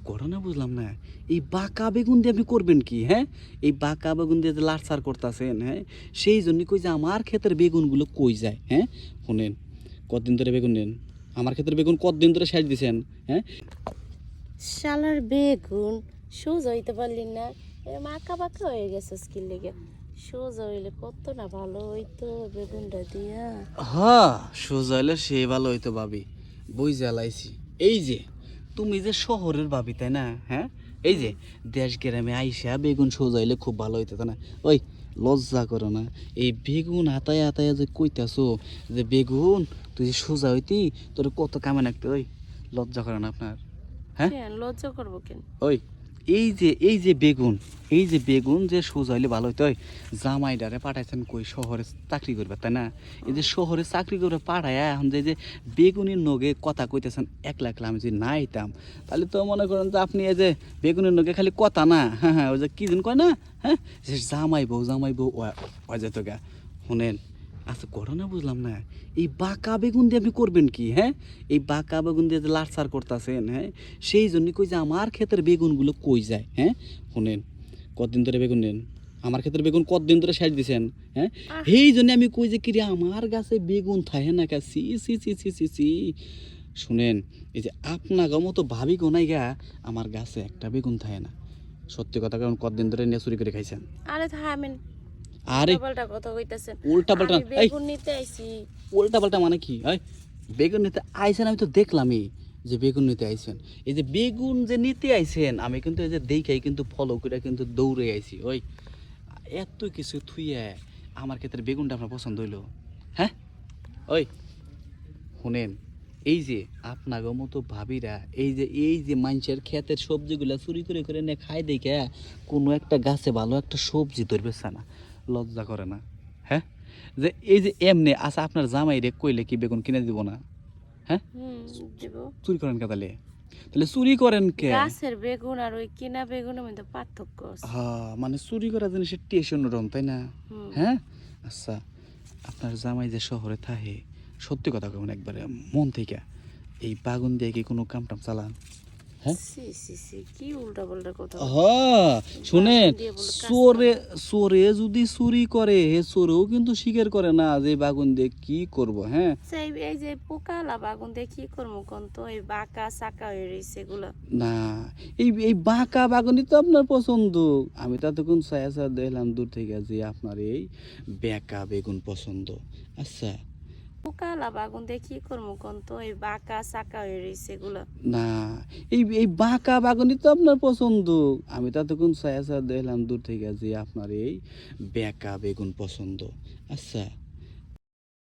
ঘটনা বুঝলাম না। এই বাঁকা বেগুন দিয়ে আপনি করবেন কি, হ্যাঁ? এই বাঁকা বেগুন দিয়ে যে লাড়সাড় করতাছেন, হ্যাঁ? সেই জন্যই কই যে আমার ক্ষেতের বেগুনগুলো কই যায়, হ্যাঁ? শোনেন, কতদিন ধরে বেগুন নেন? আমার ক্ষেতের বেগুন কতদিন ধরে সেচ দিছেন, হ্যাঁ? শালার বেগুন সোজা হইতে পারলি না, এরম আঁকা বাঁকা হয়ে গেছে স্কিল লেগে। সোজা হইলে কত না ভালো হইতো বেগুনটা দিয়া। হ্যাঁ, সোজা হইলে সে ভালো হইতো ভাবি। বুইঝা লাইছি। এই যে তুমি যে শহরের ভাবি, তাই না? হ্যাঁ? এই যে দেশ গ্রামে আইসা বেগুন সোজা হইলে খুব ভালো হইতো, তাই না? ওই লজ্জা করো না। এই বেগুন হাতায় হাতায় যে কইতাছো যে বেগুন তুই যে সোজা হইতি তোর কত কামে লাগতো, ওই লজ্জা করে না আপনার? হ্যাঁ? কেন লজ্জা করবো কেন? ওই এই যে বেগুন যে সোজা হইলে ভালো হইতো, ওই জামাইডারে পাঠাইছেন কই শহরে চাকরি করবে, তাই না? এই যে শহরে চাকরি করে পাঠায়া এখন যে বেগুনের নগে কথা কইতেছেন, একলা একলা আমি যদি না আইতাম তাহলে তো মনে করেন যে আপনি এই যে বেগুনের নগে খালি কথা না, হ্যাঁ হ্যাঁ, ওই যে কি দিন কয় না, হ্যাঁ, যে জামাই বউ ওই যেত গা। শুনেন, আচ্ছা ঘটনা বুঝলাম না। এই বাঁকা বেগুন দিয়ে আপনি করবেন কি, হ্যাঁ? এই বাঁকা বেগুন দিয়ে যে লাড়সাড় করতেছেন, হ্যাঁ, সেই জন্যই কই যে আমার ক্ষেতের বেগুনগুলো কই যায়, হ্যাঁ? শুনেন, কতদিন ধরে বেগুন নেন? আমার ক্ষেতের বেগুন কতদিন ধরে সেচ দিছেন, হ্যাঁ? আহ, এই জন্য আমি কই যে কিরে আমার গাছে বেগুন থাকে না কা, সি সি সি সি সি সি। শুনেন, এই যে আপনাগো মতো ভাবি গোনাই গা আমার গাছে একটা বেগুন থাকে না। সত্যি কথা, কারণ কতদিন ধরে নিয়ে চুরি করে খাইছেন? আরে থামেন, আরে উল্টাপাল্টা কথা কইতাছেন। উল্টা পাল্টা, আমি এই বেগুন নিতে আইছি। উল্টা পাল্টা মানে কি? এই বেগুন নিতে আইছেন, আমি তো দেখলামই যে বেগুন নিতে আইছেন। এই যে বেগুন যে নিতে আইছেন, আমি কিন্তু এই যে দেখাই কিন্তু ফলো করে কিন্তু দৌড়ে আইছি। ওই এত কিছু থুইয়া আমার ক্ষেত্রে বেগুনটা আপনার পছন্দ হইলো, হ্যাঁ? ওই শুনেন, এই যে আপনাগো মতো ভাবিরা এই যে মানুষের ক্ষেতের সবজিগুলা চুরি করে করে নিয়ে খায় দেখে কোনো একটা গাছে ভালো একটা সবজি ধরবেছে না, লজ্জা করে না? হ্যাঁ, যে এই যে এমনি আচ্ছা আপনার জামাই রে কইলে কি বেগুন কিনে দিব না? হ্যাঁ, হুম, দিব। চুরি করেন কে তাহলে? তাহলে চুরি করেন কে? গাছের বেগুন আর ওই কিনা বেগুনের মধ্যে পার্থক্য আছে। হ্যাঁ, মানে চুরি করা জিনিসের টেস্ট অন্যরকম, তাই না? হুম। হ্যাঁ, আচ্ছা আপনার জামাই যে শহরে থাকে, সত্যি কথা কেমন একবারে মন থেকে, এই বাগুন দিয়ে কি কোনো কাম টাম চালান? হ্যাঁ, সি সি সি, কি উল্টা পাল্টা কথা হ্যাঁ, শুনেন, দিয়ে বলে কাজ চোরে চালায়। চোরে যদি চুরি করে হে চোরেও কিন্তু স্বীকার করে না যে এই বাগুন দিয়ে কি করব, হ্যাঁ? সেই এই যে পোকালা বাগুন দিয়ে কি করবো কোন তো, এই বাঁকা চাকা হয়ে রয়েছে এগুলো। না, এই বাঁকা বাগুনই তো আপনার পছন্দ। আমি তো এতক্ষণ ছায়া ছায়া দেখলাম দূর থেকে যে আপনার এই বেঁকা বেগুন পছন্দ। আচ্ছা, পোকালা বাগুন দিয়ে কি করবো কোন তো, এই বাঁকা চাকা হয়ে রয়েছে এগুলো। না, এই বাঁকা বাগুনই তো আপনার পছন্দ। আমি তো এতক্ষণ ছায়া ছায়া দেখলাম দূর থেকে যে আপনার এই বেঁকা বেগুন পছন্দ। আচ্ছা,